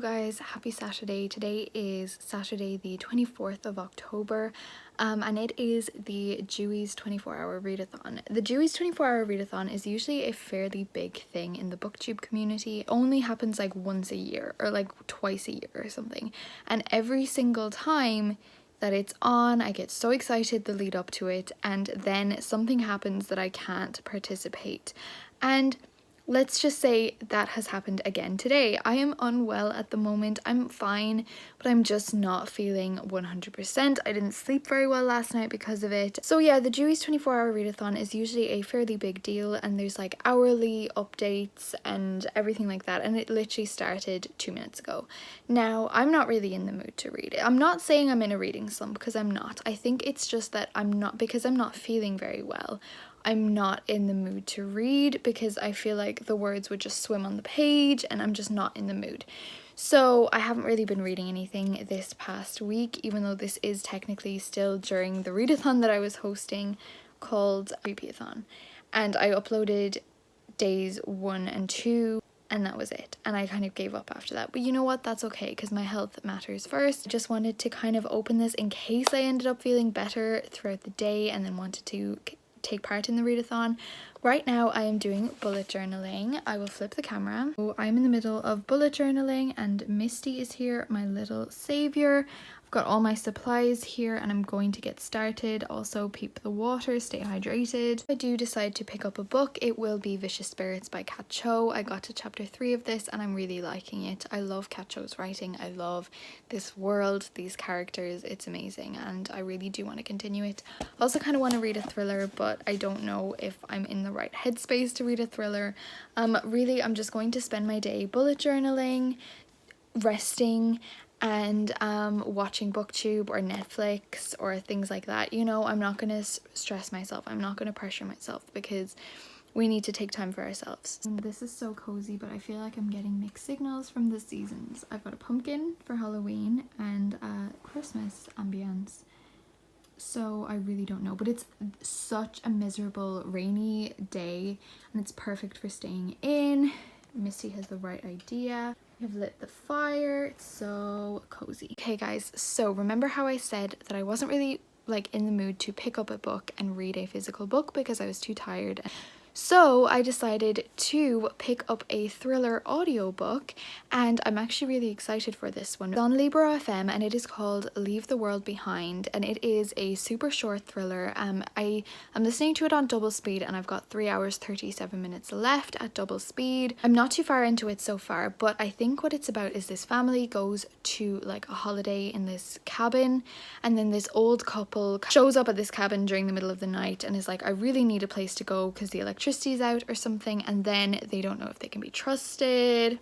Hello guys, happy Saturday. Today is Saturday the 24th of October and it is the Deweys 24-hour readathon. The Deweys 24-hour readathon is usually a fairly big thing in the booktube community. It only happens like once a year or like twice a year or something, and every single time that it's on I get so excited the lead up to it, and then something happens that I can't participate, and let's just say that has happened again today. I am unwell at the moment. I'm fine, but I'm just not feeling 100%. I didn't sleep very well last night because of it. So yeah, the Deweys 24-hour readathon is usually a fairly big deal, and there's like hourly updates and everything like that, and it literally started 2 minutes ago. Now, I'm not really in the mood to read it. I'm not saying I'm in a reading slump, because I'm not. I think it's just that because I'm not feeling very well. I'm not in the mood to read because I feel like the words would just swim on the page and I'm just not in the mood. So I haven't really been reading anything this past week, even though this is technically still during the readathon that I was hosting called readathon. And I uploaded days 1 and 2 and that was it. And I kind of gave up after that. But you know what? That's okay because my health matters first. I just wanted to kind of open this in case I ended up feeling better throughout the day and then wanted to take part in the readathon. Right now I am doing bullet journaling. I will flip the camera. So I'm in the middle of bullet journaling and Misty is here, my little savior. I've got all my supplies here and I'm going to get started. Also peep the water, stay hydrated. If I do decide to pick up a book, it will be Vicious Spirits by xoxo. I got to chapter 3 of this and I'm really liking it. I love xoxo's writing. I love this world, these characters. It's amazing and I really do want to continue it. I also kind of want to read a thriller, but I don't know if I'm in the right headspace to read a thriller. Really, I'm just going to spend my day bullet journaling, resting, and watching booktube or Netflix or things like that. You know, I'm not going to stress myself. I'm not going to pressure myself because we need to take time for ourselves. And this is so cozy, but I feel like I'm getting mixed signals from the seasons. I've got a pumpkin for Halloween and Christmas ambience. So I really don't know, but it's such a miserable rainy day and it's perfect for staying in. Misty has the right idea. We have lit the fire. It's so cozy. Okay guys, so remember how I said that I wasn't really like in the mood to pick up a book and read a physical book because I was too tired. So I decided to pick up a thriller audiobook and I'm actually really excited for this one. It's on Libro FM and it is called Leave the World Behind, and it is a super short thriller. I am listening to it on double speed and I've got 3 hours 37 minutes left at double speed. I'm not too far into it so far, but I think what it's about is this family goes to like a holiday in this cabin, and then this old couple shows up at this cabin during the middle of the night and is like, I really need a place to go because the electricity's out or something, and then they don't know if they can be trusted.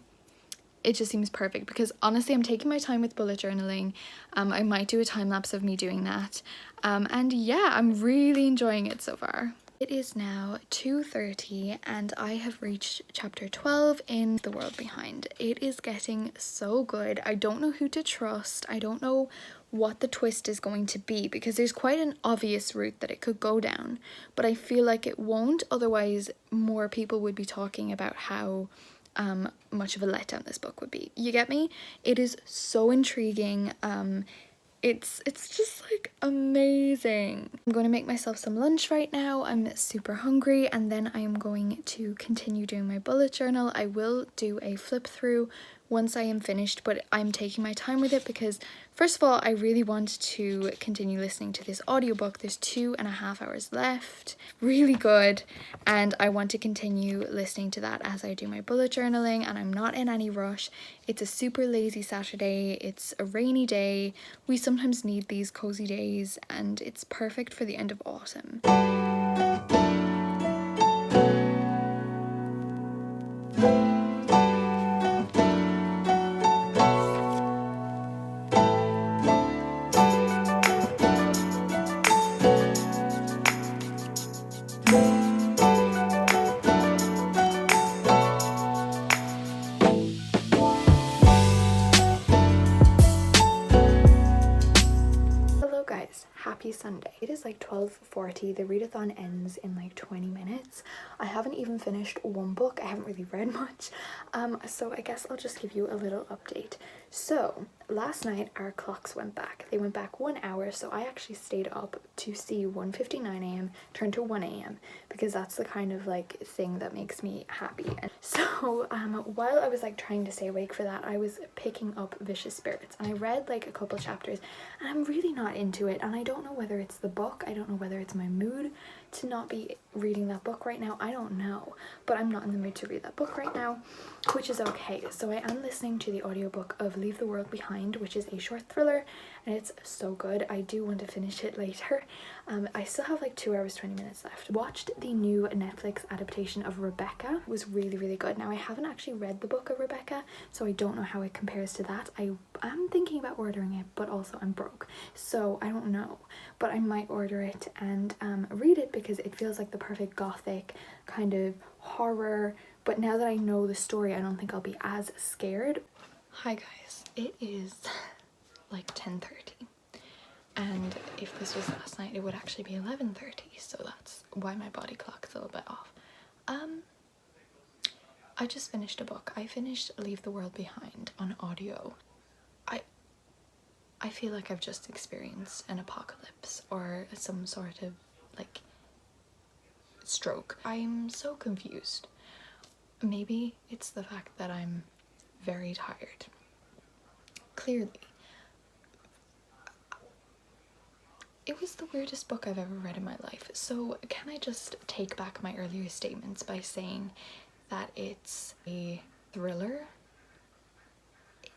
It just seems perfect because honestly I'm taking my time with bullet journaling. I might do a time lapse of me doing that, and yeah, I'm really enjoying it so far. It is now 2:30 and I have reached chapter 12 in The World Behind. It is getting so good. I don't know who to trust. I don't know what the twist is going to be because there's quite an obvious route that it could go down, but I feel like it won't, otherwise more people would be talking about how much of a letdown this book would be. You get me? It is so intriguing. It's just like amazing. I'm going to make myself some lunch right now. I'm super hungry, and then I am going to continue doing my bullet journal. I will do a flip through once I am finished, but I'm taking my time with it because first of all I really want to continue listening to this audiobook. There's 2.5 hours left, really good, and I want to continue listening to that as I do my bullet journaling, and I'm not in any rush. It's a super lazy Saturday, it's a rainy day, we sometimes need these cozy days, and it's perfect for the end of autumn. Happy Sunday. It is like 12:40. The readathon ends in like 20 minutes. I haven't even finished one book. I haven't really read much. So I guess I'll just give you a little update. So last night our clocks went back. They went back 1 hour, so I actually stayed up to see 1:59 a.m. turn to 1 a.m. because that's the kind of like thing that makes me happy. And so while I was like trying to stay awake for that, I was picking up Vicious Spirits, and I read like a couple chapters, and I'm really not into it, and I don't know whether it's the book, I don't know whether it's my mood to not be reading that book right now, I don't know, but I'm not in the mood to read that book right now, which is okay. So I am listening to the audiobook of Leave the World Behind, which is a short thriller, and it's so good. I do want to finish it later. I still have like 2 hours 20 minutes left. Watched the new Netflix adaptation of Rebecca. It was really good. Now I haven't actually read the book of Rebecca, so I don't know how it compares to that. I am thinking about ordering it, but also I'm broke, so I don't know, but I might order it and read it because it feels like the perfect gothic kind of horror. But now that I know the story, I don't think I'll be as scared. Hi guys, it is like 10:30, and if this was last night it would actually be 11:30, so that's why my body clock's a little bit off. I just finished a book. I finished Leave the World Behind on audio. I feel like I've just experienced an apocalypse or some sort of like stroke. I'm so confused. Maybe it's the fact that I'm very tired. Clearly. It was the weirdest book I've ever read in my life. So can I just take back my earlier statements by saying that it's a thriller?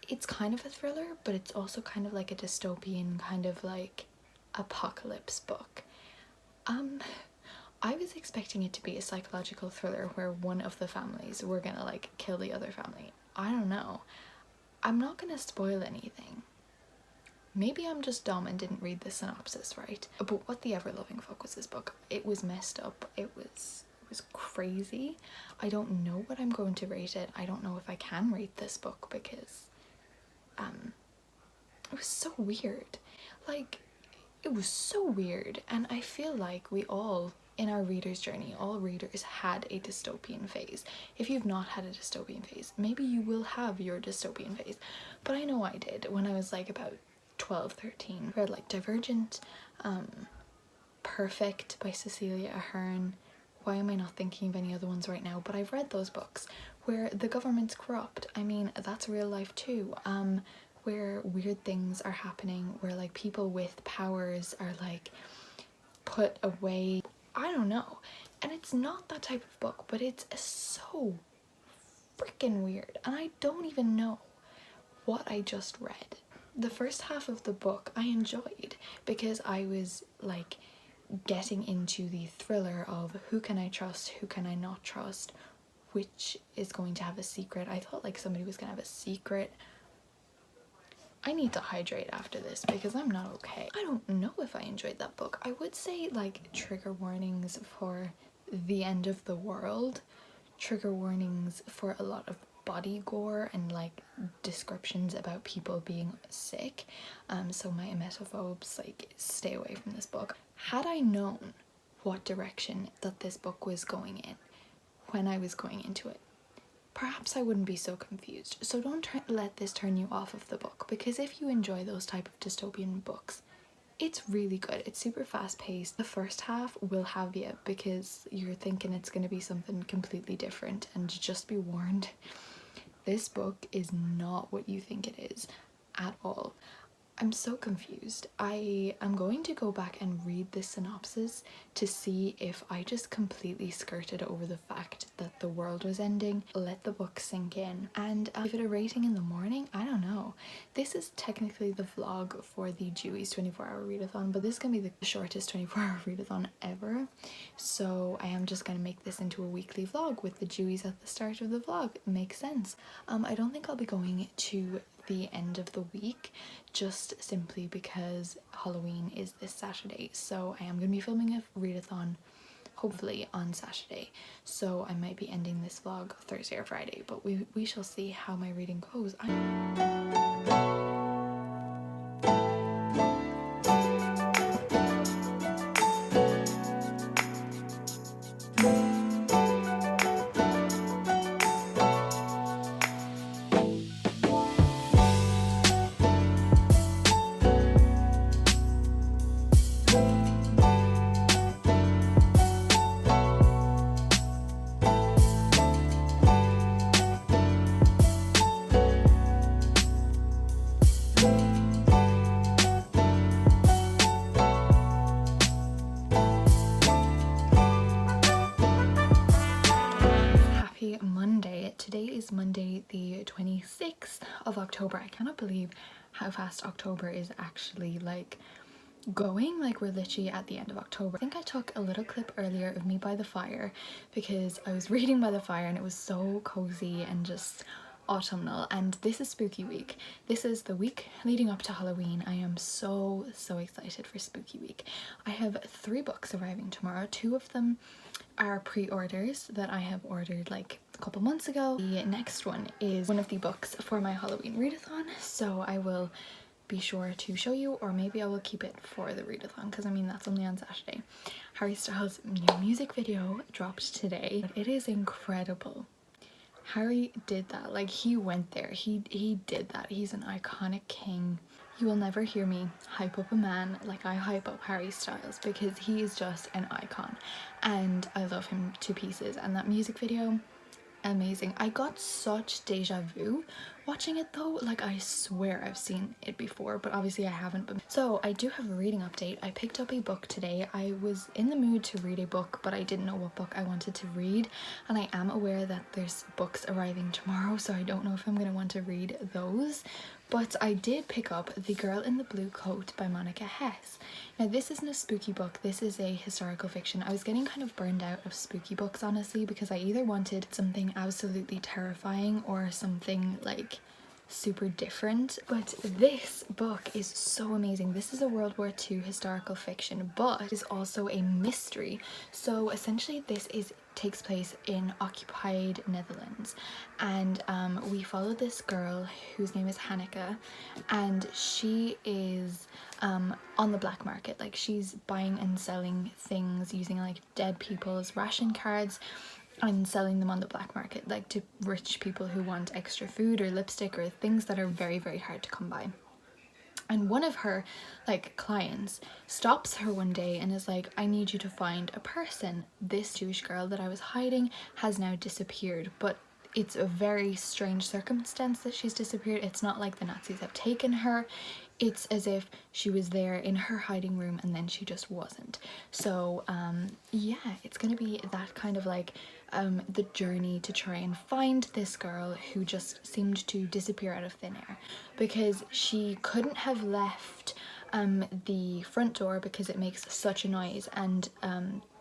It's kind of a thriller, but it's also kind of like a dystopian kind of like apocalypse book. I was expecting it to be a psychological thriller where one of the families were gonna like kill the other family. I don't know. I'm not gonna spoil anything. Maybe I'm just dumb and didn't read the synopsis right. But what the ever-loving fuck was this book? It was messed up. It was crazy. I don't know what I'm going to rate it. I don't know if I can rate this book because it was so weird. Like, it was so weird, and I feel like we all, in our reader's journey, all readers had a dystopian phase. If you've not had a dystopian phase, maybe you will have your dystopian phase, but I know I did when I was like about 12, 13. I read like Divergent, Perfect by Cecilia Ahern. Why am I not thinking of any other ones right now? But I've read those books where the government's corrupt. I mean, that's real life too. Where weird things are happening, where like people with powers are like put away. I don't know. And it's not that type of book, but it's so freaking weird. And I don't even know what I just read. The first half of the book I enjoyed because I was like getting into the thriller of who can I trust, who can I not trust, which is going to have a secret. I thought like somebody was gonna have a secret. I need to hydrate after this because I'm not okay. I don't know if I enjoyed that book. I would say like trigger warnings for the end of the world, trigger warnings for a lot of body gore and like descriptions about people being sick. So my emetophobes, like, stay away from this book. Had I known what direction that this book was going in when I was going into it, perhaps I wouldn't be so confused. So don't let this turn you off of the book, because if you enjoy those type of dystopian books, it's really good. It's super fast paced. The first half will have you because you're thinking it's going to be something completely different, and just be warned, this book is not what you think it is at all. I'm so confused. I'm going to go back and read the synopsis to see if I just completely skirted over the fact that the world was ending. Let the book sink in and give it a rating in the morning. I don't know. This is technically the vlog for the Deweys 24-hour readathon, but this is gonna be the shortest 24-hour readathon ever. So I am just gonna make this into a weekly vlog with the Deweys at the start of the vlog. It makes sense. I don't think I'll be going to the end of the week, just simply because Halloween is this Saturday, so I am going to be filming a readathon hopefully on Saturday, so I might be ending this vlog Thursday or Friday, but we shall see how my reading goes. Monday. Today is Monday the 26th of October. I cannot believe how fast October is actually like going. Like, we're literally at the end of October. I think I took a little clip earlier of me by the fire because I was reading by the fire and it was so cozy and just autumnal. And this is spooky week. This is the week leading up to Halloween. I am so excited for spooky week. I have 3 books arriving tomorrow. 2 of them are pre-orders that I have ordered like a couple months ago. The next one is one of the books for my Halloween readathon, so I will be sure to show you, or maybe I will keep it for the readathon because I mean that's only on Saturday. Harry Styles' new music video dropped today. It is incredible. Harry did that, like he went there, he did that. He's an iconic king. You will never hear me hype up a man like I hype up Harry Styles because he is just an icon and I love him to pieces. And that music video, amazing. I got such deja vu watching it though, like I swear I've seen it before, but obviously I haven't. So I do have a reading update. I picked up a book today. I was in the mood to read a book, but I didn't know what book I wanted to read, and I am aware that there's books arriving tomorrow, so I don't know if I'm going to want to read those. But I did pick up The Girl in the Blue Coat by Monica Hess. Now this isn't a spooky book, this is a historical fiction. I was getting kind of burned out of spooky books honestly because I either wanted something absolutely terrifying or something like super different, but this book is so amazing. This is a World War II historical fiction, but is also a mystery. So essentially this takes place in occupied Netherlands, and we follow this girl whose name is Hanneke, and she is on the black market. Like, she's buying and selling things using like dead people's ration cards and selling them on the black market, like to rich people who want extra food or lipstick or things that are very hard to come by. And one of her like clients stops her one day and is like, I need you to find a person. This Jewish girl that I was hiding has now disappeared, but it's a very strange circumstance that she's disappeared. It's not like the Nazis have taken her. It's as if she was there in her hiding room and then she just wasn't. So yeah, it's gonna be that kind of like the journey to try and find this girl who just seemed to disappear out of thin air, because she couldn't have left the front door because it makes such a noise, and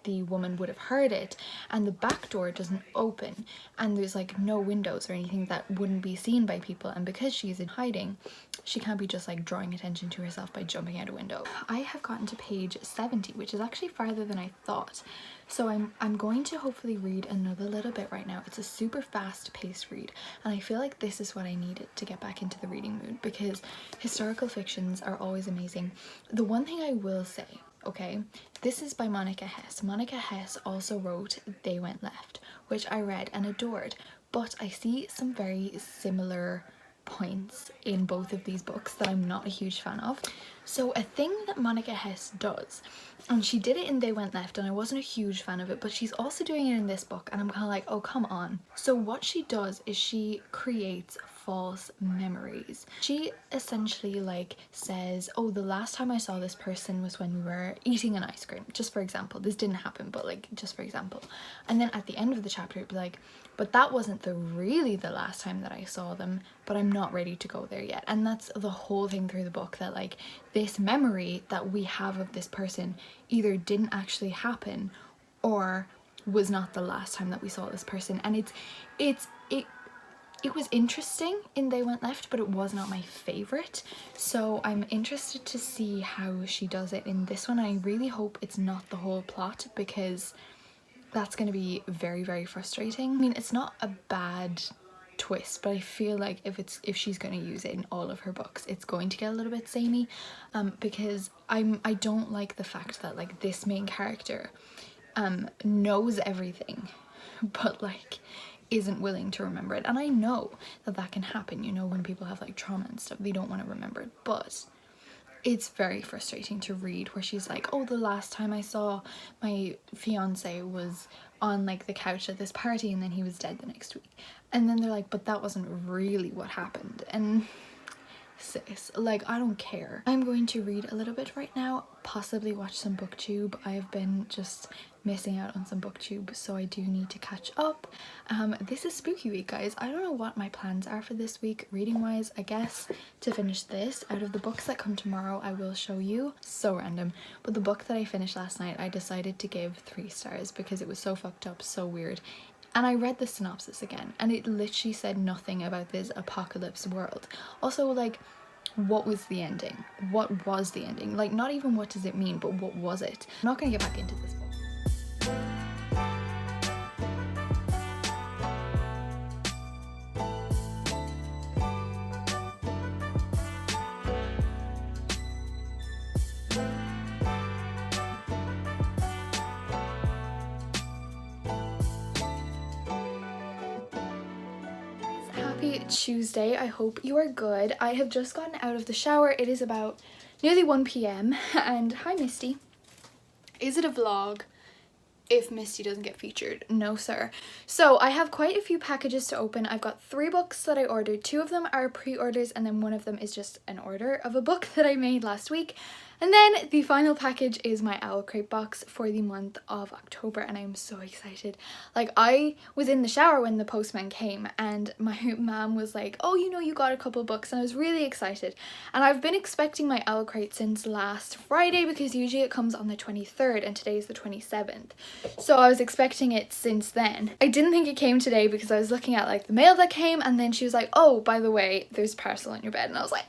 the woman would have heard it, and the back door doesn't open, and there's like no windows or anything that wouldn't be seen by people, and because she's in hiding she can't be just like drawing attention to herself by jumping out a window. I have gotten to page 70, which is actually farther than I thought, so I'm going to hopefully read another little bit right now. It's a super fast paced read, and I feel like this is what I needed to get back into the reading mood, because historical fictions are always amazing. The one thing I will say, okay, this is by Monica Hess. Monica Hess also wrote They Went Left, which I read and adored, but I see some very similar points in both of these books that I'm not a huge fan of. So a thing that Monica Hess does, and she did it in They Went Left and I wasn't a huge fan of it, but she's also doing it in this book and I'm kind of like, oh come on. So what she does is she creates false memories. She essentially like says, oh, the last time I saw this person was when we were eating an ice cream, just for example. This didn't happen, but like just for example. And then at the end of the chapter it'd be like, but that wasn't really the last time that I saw them, but I'm not ready to go there yet. And that's the whole thing through the book, that like this memory that we have of this person either didn't actually happen or was not the last time that we saw this person. And it was interesting in They Went Left, but it was not my favorite. So I'm interested to see how she does it in this one. I really hope it's not the whole plot, because that's going to be very frustrating. I mean, it's not a bad twist, but I feel like if she's going to use it in all of her books, it's going to get a little bit samey, because I don't like the fact that like this main character knows everything but like isn't willing to remember it. And I know that that can happen, you know, when people have like trauma and stuff, they don't want to remember it, but it's very frustrating to read where she's like, oh, the last time I saw my fiance was on like the couch at this party and then he was dead the next week. And then they're like, but that wasn't really what happened. And sis, like, I don't care. I'm going to read a little bit right now, possibly watch some booktube. I've been just missing out on some booktube, so I do need to catch up. This is spooky week, guys. I don't know what my plans are for this week reading wise. I guess to finish this, out of the books that come tomorrow, I will show you. So random, but the book that I finished last night, I decided to give 3 stars because it was so fucked up, so weird. And I read the synopsis again and it literally said nothing about this apocalypse world. Also, like, what was the ending? What was the ending? Like, not even what does it mean, but what was it? I'm not gonna get back into this book. Happy Tuesday. I hope you are good. I have just gotten out of the shower. It is about nearly 1 p.m. and hi Misty. Is it a vlog if Misty doesn't get featured? No sir. So I have quite a few packages to open. I've got 3 books that I ordered. 2 of them are pre-orders and then 1 of them is just an order of a book that I made last week. And then the final package is my Owl Crate box for the month of October and I'm so excited. Like, I was in the shower when the postman came and my mom was like, oh, you know, you got a couple books, and I was really excited. And I've been expecting my Owl Crate since last Friday because usually it comes on the 23rd and today is the 27th. So I was expecting it since then. I didn't think it came today because I was looking at like the mail that came and then she was like, oh, by the way, there's parcel on your bed. And I was like,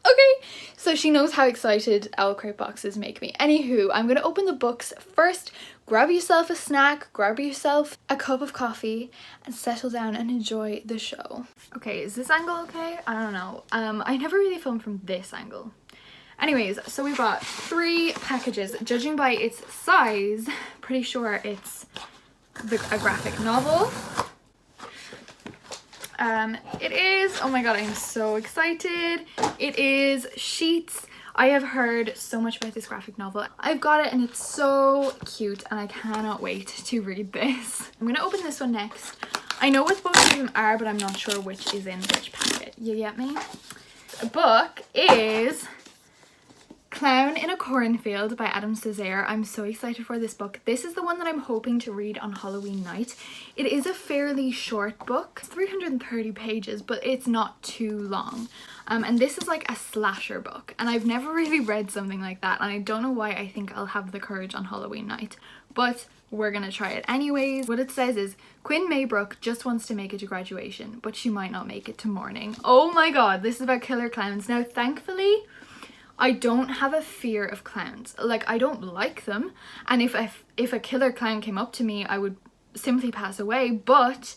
okay. So she knows how excited Owl Crate boxes make me. Anywho, I'm gonna open the books first. Grab yourself a snack, grab yourself a cup of coffee and settle down and enjoy the show. Okay, is this angle okay? I don't know. I never really filmed from this angle. Anyways, so we bought 3 packages. Judging by its size, pretty sure it's a graphic novel. It is, oh my god, I'm so excited. It is Sheets. I have heard so much about this graphic novel. I've got it and it's so cute and I cannot wait to read this. I'm gonna open this one next. I know what both of them are, but I'm not sure which is in which packet. You get me? The book is Clown in a Cornfield by Adam Cesare. I'm so excited for this book. This is the one that I'm hoping to read on Halloween night. It is a fairly short book. It's 330 pages, but it's not too long. And this is like a slasher book. And I've never really read something like that. And I don't know why I think I'll have the courage on Halloween night. But we're gonna try it anyways. What it says is, Quinn Maybrook just wants to make it to graduation, but she might not make it to morning. Oh my god, this is about killer clowns. Now, thankfully, I don't have a fear of clowns. Like, I don't like them, and if a killer clown came up to me, I would simply pass away, but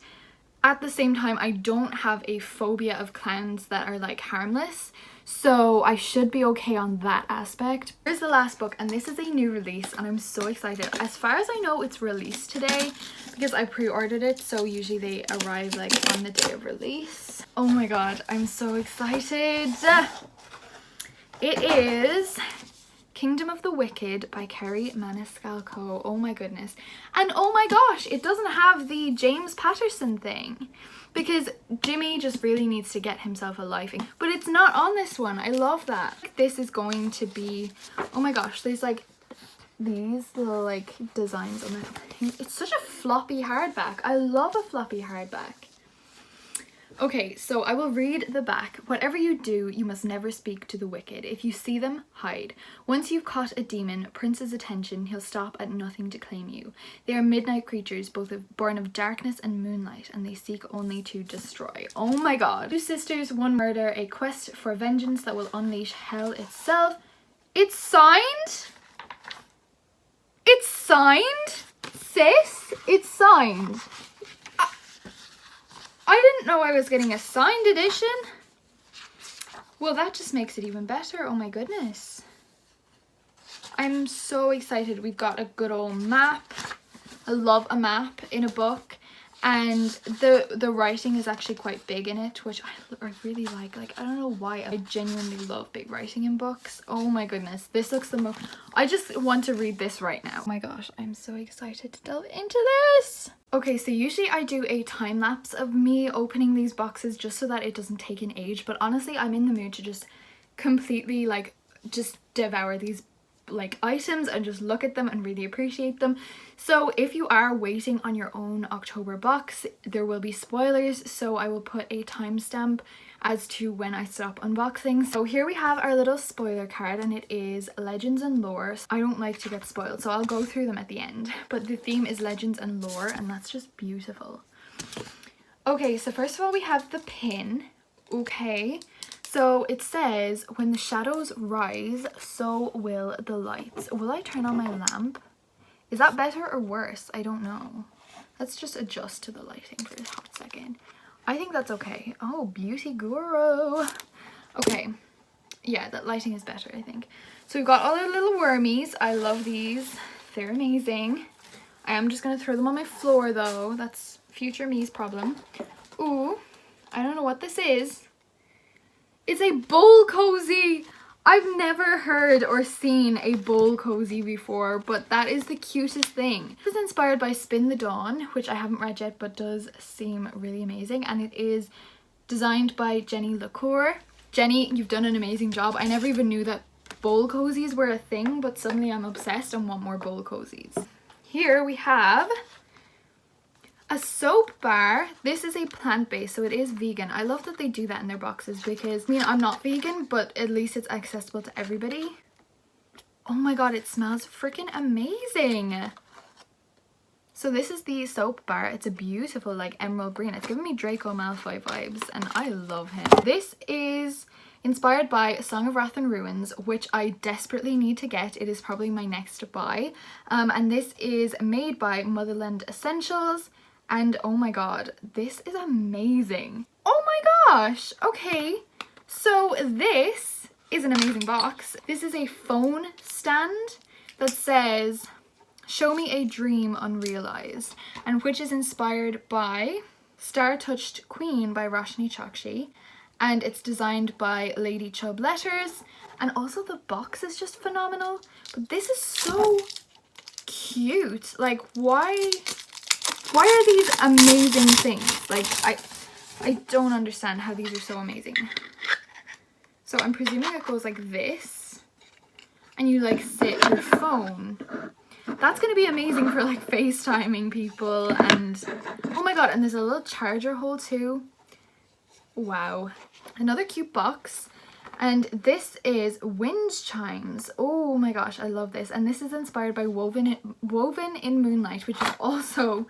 at the same time, I don't have a phobia of clowns that are like harmless, so I should be okay on that aspect. Here's the last book, and this is a new release and I'm so excited. As far as I know, it's released today because I pre-ordered it, so usually they arrive like on the day of release. Oh my god, I'm so excited. It is Kingdom of the Wicked by Kerry Maniscalco. Oh my goodness. And oh my gosh, it doesn't have the James Patterson thing because Jimmy just really needs to get himself a life. But it's not on this one. I love that. This is going to be, oh my gosh, there's like these little like designs on it. It's such a floppy hardback. I love a floppy hardback. Okay, so I will read the back. Whatever you do, you must never speak to the wicked. If you see them, hide. Once you've caught a demon, Prince's attention, he'll stop at nothing to claim you. They are midnight creatures, born of darkness and moonlight, and they seek only to destroy. Oh my god. 2 sisters, 1 murder, a quest for vengeance that will unleash hell itself. It's signed? It's signed? Sis? It's signed. I didn't know I was getting a signed edition. Well, that just makes it even better. Oh my goodness. I'm so excited. We've got a good old map. I love a map in a book. And the writing is actually quite big in it, which I really like. Like, I don't know why. I genuinely love big writing in books. Oh my goodness. This looks the most... I just want to read this right now. Oh my gosh, I'm so excited to delve into this. Okay, so usually I do a time lapse of me opening these boxes just so that it doesn't take an age. But honestly, I'm in the mood to just completely, like, just devour these like items and just look at them and really appreciate them. So if you are waiting on your own October box, there will be spoilers, so I will put a timestamp as to when I stop unboxing. So here we have our little spoiler card, and it is legends and lore. I don't like to get spoiled, so I'll go through them at the end, but the theme is legends and lore, and that's just beautiful. Okay, so first of all we have the pin. Okay, so it says, when the shadows rise, so will the lights. Will I turn on my lamp? Is that better or worse? I don't know. Let's just adjust to the lighting for a hot second. I think that's okay. Oh, beauty guru. Okay, yeah, that lighting is better, I think. So we've got all our little wormies. I love these. They're amazing. I am just gonna throw them on my floor though. That's future me's problem. Ooh, I don't know what this is. It's a bowl cozy. I've never heard or seen a bowl cozy before, but that is the cutest thing. This is inspired by Spin the Dawn, which I haven't read yet but does seem really amazing, and it is designed by Jenny LaCour. Jenny, you've done an amazing job. I never even knew that bowl cozies were a thing, but suddenly I'm obsessed and want more bowl cozies. Here we have a soap bar. This is a plant-based, so it is vegan. I love that they do that in their boxes because, I mean, I'm not vegan, but at least it's accessible to everybody. Oh my god, it smells freaking amazing. So this is the soap bar. It's a beautiful like emerald green. It's giving me Draco Malfoy vibes and I love him. This is inspired by Song of Wrath and Ruins, which I desperately need to get. It is probably my next buy. And this is made by Motherland Essentials. And oh my god, this is amazing. Oh my gosh, okay. So this is an amazing box. This is a phone stand that says, "Show me a dream unrealized," and which is inspired by Star Touched Queen by Roshni Chokshi. And it's designed by Lady Chubb Letters. And also the box is just phenomenal. But this is so cute. Like, why are these amazing things? Like, I don't understand how these are so amazing. So I'm presuming it goes like this, and you like sit your phone. That's gonna be amazing for like FaceTiming people. And oh my god, and there's a little charger hole too. Wow. Another cute box. And this is wind chimes. Oh my gosh, I love this. And this is inspired by Woven in Moonlight, which is also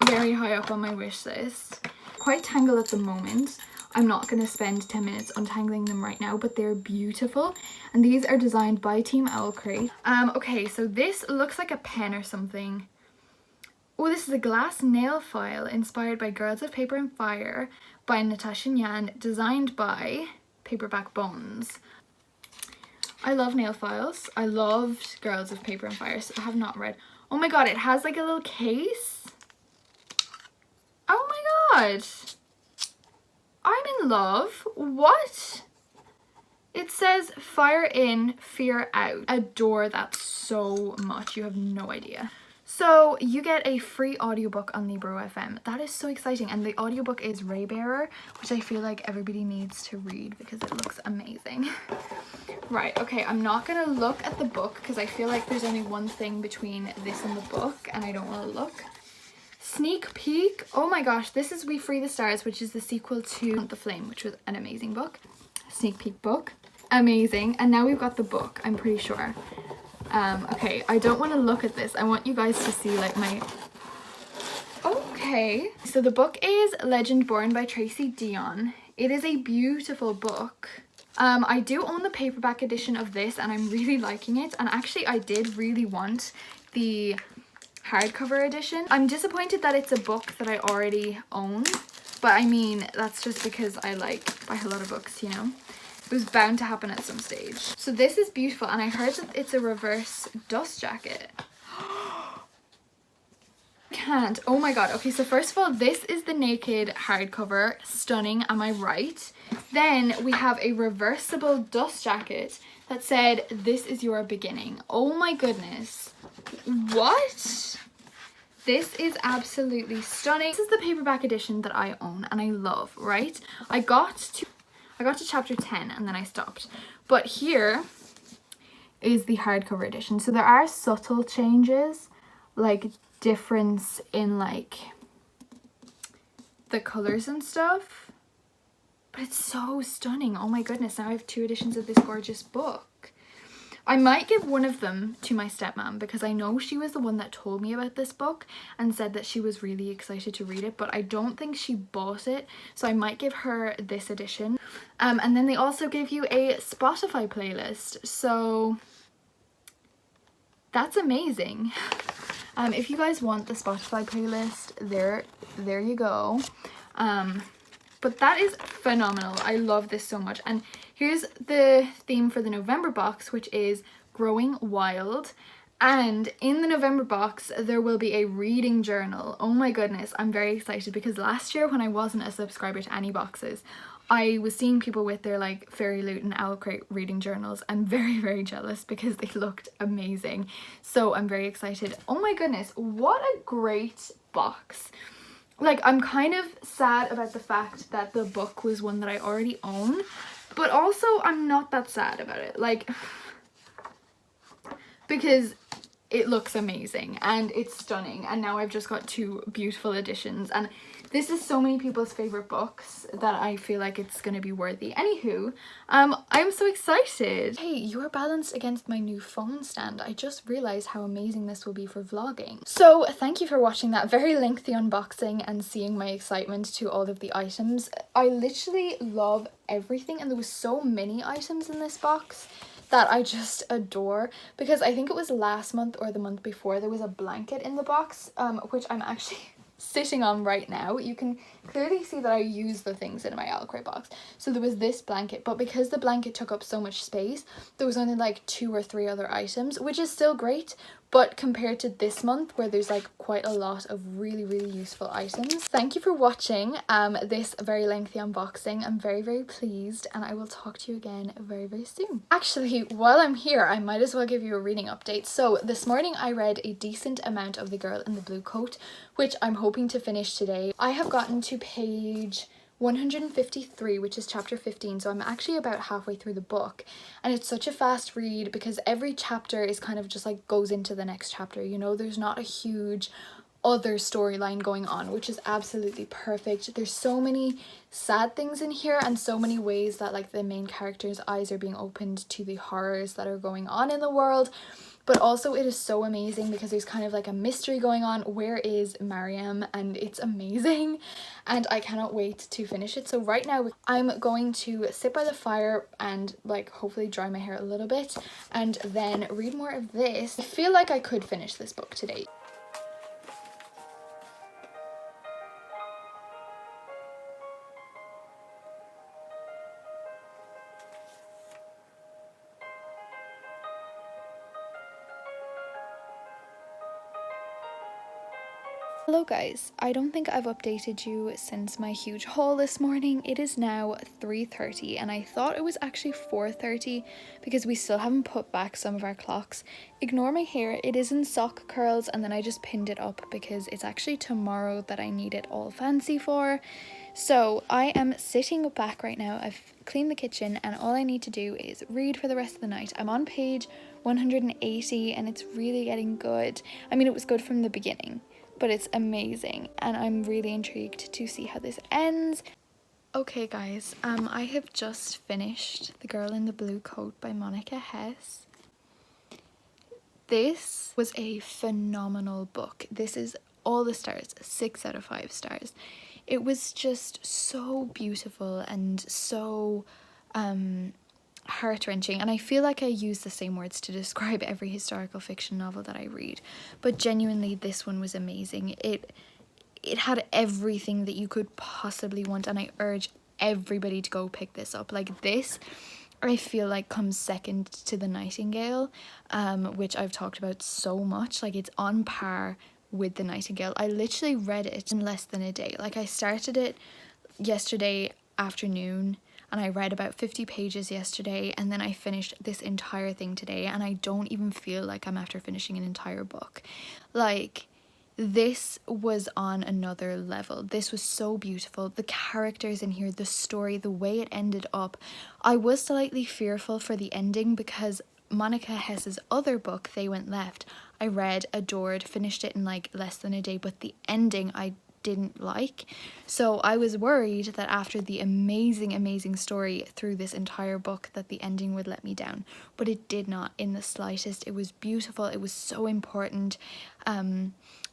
very high up on my wish list. Quite tangled at the moment. I'm not going to spend 10 minutes untangling them right now, but they're beautiful. And these are designed by Team Owlcrate. Okay, so this looks like a pen or something. Oh, this is a glass nail file inspired by Girls of Paper and Fire by Natasha Nyan, designed by Paperback Bones. I love nail files. I loved Girls of Paper and Fire, so I have not read. Oh my god, it has like a little case. Oh my god. I'm in love. What? It says fire in, fear out. Adore that so much. You have no idea. So you get a free audiobook on Libro FM. That is so exciting. And the audiobook is Raybearer, which I feel like everybody needs to read because it looks amazing. Right, okay, I'm not gonna look at the book because I feel like there's only one thing between this and the book and I don't want to look. Sneak peek. Oh my gosh, this is We Free the Stars, which is the sequel to The Flame, which was an amazing book. Sneak peek book. Amazing. And now we've got the book, I'm pretty sure. Okay, I don't want to look at this. I want you guys to see like my... Okay. So the book is Legend Born by Tracy Dion. It is a beautiful book. I do own the paperback edition of this and I'm really liking it. And actually I did really want the hardcover edition. I'm disappointed that it's a book that I already own, but I mean that's just because I like buy a lot of books, you know. It was bound to happen at some stage. So this is beautiful, and I heard that it's a reverse dust jacket. Can't. Oh my god. Okay, so first of all, this is the naked hardcover. Stunning, am I right? Then we have a reversible dust jacket that said, "This is your beginning." Oh my goodness. What? This is absolutely stunning. This is the paperback edition that I own and I love, right? I got to chapter 10 and then I stopped. But here is the hardcover edition. So there are subtle changes, like difference in like the colors and stuff, but it's so stunning. Oh my goodness, now I have 2 editions of this gorgeous book. I might give one of them to my stepmom because I know she was the one that told me about this book and said that she was really excited to read it, but I don't think she bought it, so I might give her this edition. And then they also give you a Spotify playlist, so that's amazing. If you guys want the Spotify playlist, there you go. But that is phenomenal. I love this so much. And here's the theme for the November box, which is Growing Wild. And in the November box, there will be a reading journal. Oh my goodness, I'm very excited because last year when I wasn't a subscriber to any boxes, I was seeing people with their like Fairy Loot and Owl Crate reading journals and very jealous because they looked amazing. So I'm very excited. Oh my goodness, what a great box. Like, I'm kind of sad about the fact that the book was one that I already own, but also I'm not that sad about it, like, because it looks amazing and it's stunning, and now I've just got 2 beautiful editions, and this is so many people's favorite books that I feel like it's gonna be worthy. Anywho, I'm so excited. Hey, you're balanced against my new phone stand. I just realized how amazing this will be for vlogging. So thank you for watching that very lengthy unboxing and seeing my excitement to all of the items. I literally love everything, and there was so many items in this box that I just adore, because I think it was last month or the month before there was a blanket in the box, which I'm actually sitting on right now. You can clearly see that I use the things in my Owl Crate box. So there was this blanket, but because the blanket took up so much space, there was only like 2 or 3 other items, which is still great, but compared to this month where there's like quite a lot of really useful items. Thank you for watching this very lengthy unboxing. I'm very pleased, and I will talk to you again very soon. Actually, while I'm here, I might as well give you a reading update. So this morning I read a decent amount of The Girl in the Blue Coat, which I'm hoping to finish today. I have gotten to page 153, which is chapter 15, so I'm actually about halfway through the book, and it's such a fast read because every chapter is kind of just like goes into the next chapter, you know. There's not a huge other storyline going on, which is absolutely perfect. There's so many sad things in here and so many ways that like the main character's eyes are being opened to the horrors that are going on in the world. But also it is so amazing because there's kind of like a mystery going on. Where is Mariam? And it's amazing, and I cannot wait to finish it. So right now I'm going to sit by the fire and like hopefully dry my hair a little bit and then read more of this. I feel like I could finish this book today. Hello guys, I don't think I've updated you since my huge haul this morning. It is now 3:30 and I thought it was actually 4:30 because we still haven't put back some of our clocks. Ignore my hair, it is in sock curls, and then I just pinned it up because it's actually tomorrow that I need it all fancy for. So I am sitting back right now. I've cleaned the kitchen and all I need to do is read for the rest of the night. I'm on page 180 and it's really getting good. I mean, it was good from the beginning, but it's amazing and I'm really intrigued to see how this ends. Okay guys, I have just finished The Girl in the Blue Coat by Monica Hess. This was a phenomenal book. This is all the stars, 6 out of 5 stars. It was just so beautiful and so heart-wrenching, and I feel like I use the same words to describe every historical fiction novel that I read, but genuinely this one was amazing. It had everything that you could possibly want, and I urge everybody to go pick this up. Like, this I feel like comes second to The Nightingale, which I've talked about so much. Like, it's on par with The Nightingale. I literally read it in less than a day. Like, I started it yesterday afternoon and I read about 50 pages yesterday, and then I finished this entire thing today, and I don't even feel like I'm after finishing an entire book. Like, this was on another level. This was so beautiful. The characters in here, the story, the way it ended up. I was slightly fearful for the ending because Monica Hess's other book, They Went Left, I read, adored, finished it in like less than a day, but the ending I didn't like. So I was worried that after the amazing story through this entire book that the ending would let me down, but it did not in the slightest. It was beautiful, it was so important.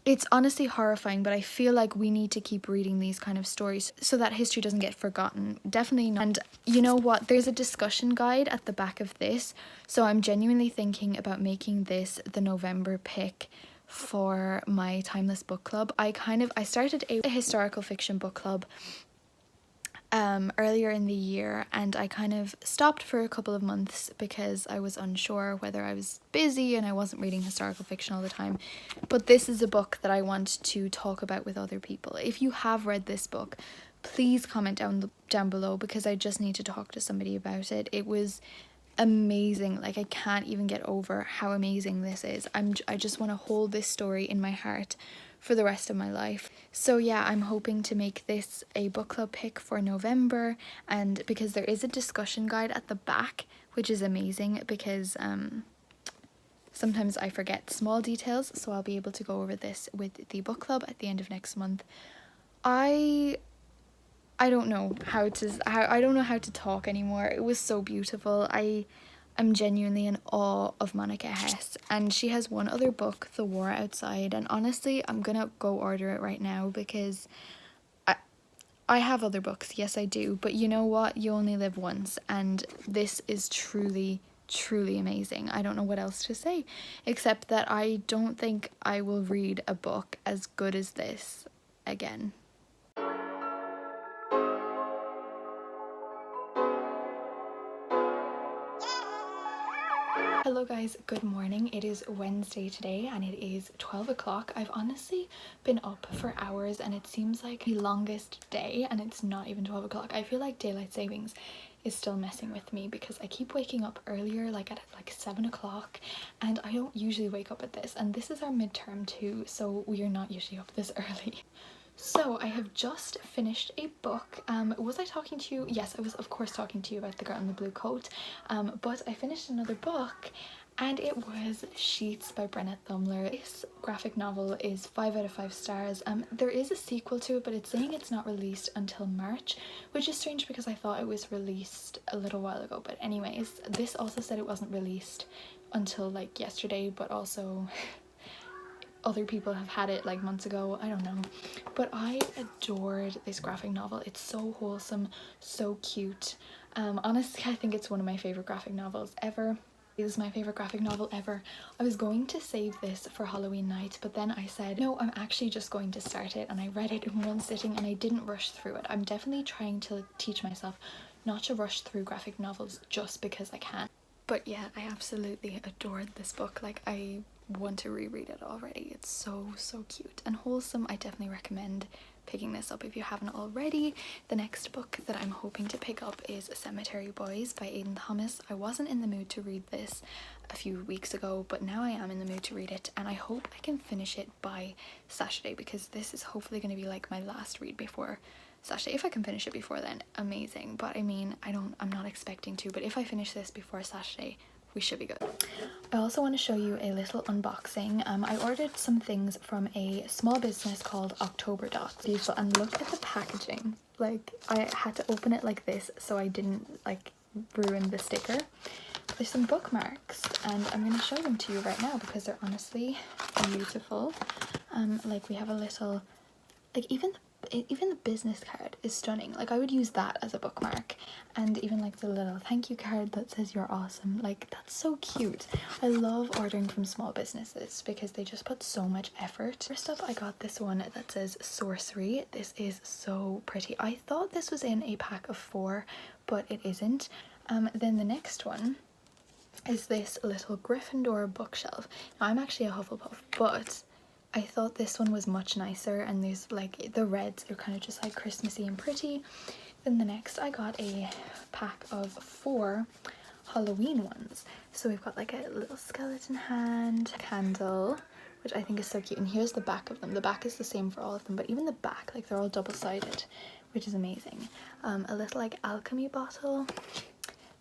It's honestly horrifying, but I feel like we need to keep reading these kind of stories so that history doesn't get forgotten. Definitely not. And you know what? There's a discussion guide at the back of this, so I'm genuinely thinking about making this the November pick for my Timeless Book Club. I started a historical fiction book club earlier in the year, and I kind of stopped for a couple of months because I was unsure whether I was busy and I wasn't reading historical fiction all the time. But this is a book that I want to talk about with other people. If you have read this book, please comment down below, because I just need to talk to somebody about it. It was amazing. Like, I can't even get over how amazing this is. I just want to hold this story in my heart for the rest of my life. So yeah, I'm hoping to make this a book club pick for November, and because there is a discussion guide at the back, which is amazing, because sometimes I forget small details, so I'll be able to go over this with the book club at the end of next month. I don't know how to talk anymore. It was so beautiful. I'm genuinely in awe of Monica Hess, and she has one other book, The War Outside, and honestly I'm gonna go order it right now, because I have other books, yes I do, but you know what, you only live once, and this is truly amazing. I don't know what else to say, except that I don't think I will read a book as good as this again. Hello guys, good morning. It is Wednesday today and it is 12 o'clock. I've honestly been up for hours and it seems like the longest day, and it's not even 12 o'clock. I feel like daylight savings is still messing with me because I keep waking up earlier, like at like 7 o'clock, and I don't usually wake up at this, and this is our midterm too, so we are not usually up this early. So I have just finished a book. Was I talking to you? Yes, I was of course talking to you about The Girl in the Blue Coat. But I finished another book, and it was Sheets by Brenna Thumler. This graphic novel is 5 out of 5 stars. There is a sequel to it, but it's saying it's not released until March, which is strange because I thought it was released a little while ago. But anyways, this also said it wasn't released until like yesterday, but also other people have had it like months ago, I don't know. But I adored this graphic novel. It's so wholesome, so cute. Honestly, I think it's one of my favorite graphic novels ever. It is my favorite graphic novel ever. I was going to save this for Halloween night, but then I said, no, I'm actually just going to start it, and I read it in one sitting and I didn't rush through it. I'm definitely trying to teach myself not to rush through graphic novels just because I can. But yeah, I absolutely adored this book. Like, I want to reread it already. It's so cute and wholesome. I definitely recommend picking this up if you haven't already. The next book that I'm hoping to pick up is Cemetery Boys by Aidan Thomas. I wasn't in the mood to read this a few weeks ago, but now I am in the mood to read it, and I hope I can finish it by Saturday, because this is hopefully going to be like my last read before Saturday. If I can finish it before then, amazing, but I mean, I'm not expecting to, but if I finish this before Saturday, we should be good. I also want to show you a little unboxing. I ordered some things from a small business called October Dots. Beautiful, and look at the packaging. Like, I had to open it like this so I didn't like ruin the sticker. There's some bookmarks, and I'm going to show them to you right now because they're honestly beautiful. Like, we have a little, like, even the business card is stunning. Like, I would use that as a bookmark, and even like the little thank you card that says you're awesome. Like, that's so cute. I love ordering from small businesses because they just put so much effort. First up, I got this one that says sorcery. This is so pretty. I thought this was in a pack of 4, but it isn't. Then the next one is this little Gryffindor bookshelf. Now, I'm actually a Hufflepuff, but I thought this one was much nicer, and there's like the reds are kind of just like Christmassy and pretty. Then the next, I got a pack of 4 Halloween ones. So we've got like a little skeleton hand, candle, which I think is so cute. And here's the back of them. The back is the same for all of them, but even the back, like, they're all double-sided, which is amazing. A little like alchemy bottle,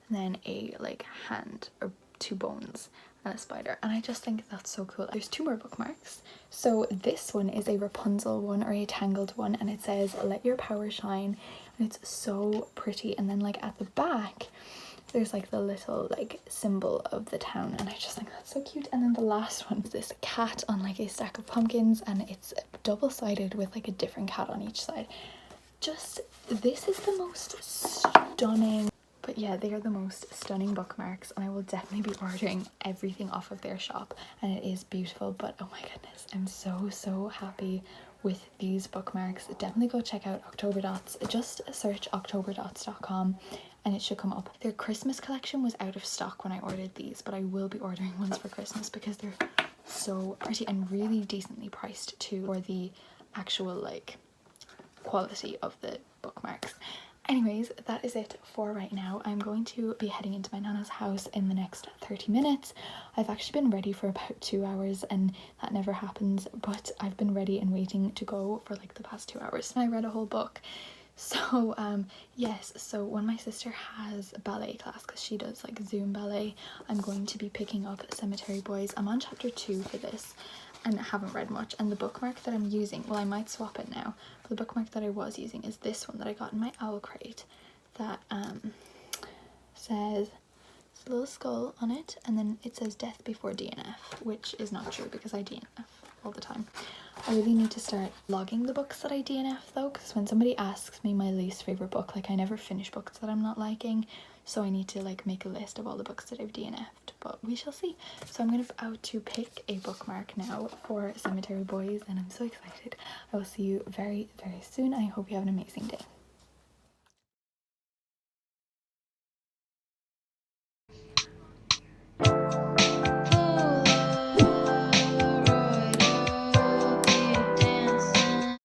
and then a like hand or two bones and a spider, and I just think that's so cool. There's two more bookmarks. So this one is a Rapunzel one, or a Tangled one, and it says "Let your power shine," and it's so pretty. And then like at the back there's like the little like symbol of the town, and I just think that's so cute. And then the last one is this cat on like a stack of pumpkins, and it's double-sided with like a different cat on each side. Just, this is the most stunning, but yeah, they are the most stunning bookmarks, and I will definitely be ordering everything off of their shop, and it is beautiful. But oh my goodness, I'm so happy with these bookmarks. Definitely go check out October Dots. Just search octoberdots.com and it should come up. Their Christmas collection was out of stock when I ordered these, but I will be ordering ones for Christmas because they're so pretty and really decently priced too for the actual like quality of the bookmarks. Anyways, that is it for right now. I'm going to be heading into my nana's house in the next 30 minutes. I've actually been ready for about 2 hours, and that never happens, but I've been ready and waiting to go for like the past 2 hours. And I read a whole book. So yes, so when my sister has ballet class, because she does like Zoom ballet, I'm going to be picking up Cemetery Boys. I'm on chapter 2 for this and I haven't read much, and the bookmark that I'm using, well, I might swap it now, but the bookmark that I was using is this one that I got in my owl crate that says, it's a little skull on it, and then it says death before DNF, which is not true because I DNF all the time. I really need to start logging the books that I DNF though, because when somebody asks me my least favorite book, like I never finish books that I'm not liking, so I need to like make a list of all the books that I've DNF'd, but we shall see. So I'm going to out to pick a bookmark now for Cemetery Boys, and I'm so excited. I will see you very soon. I hope you have an amazing day.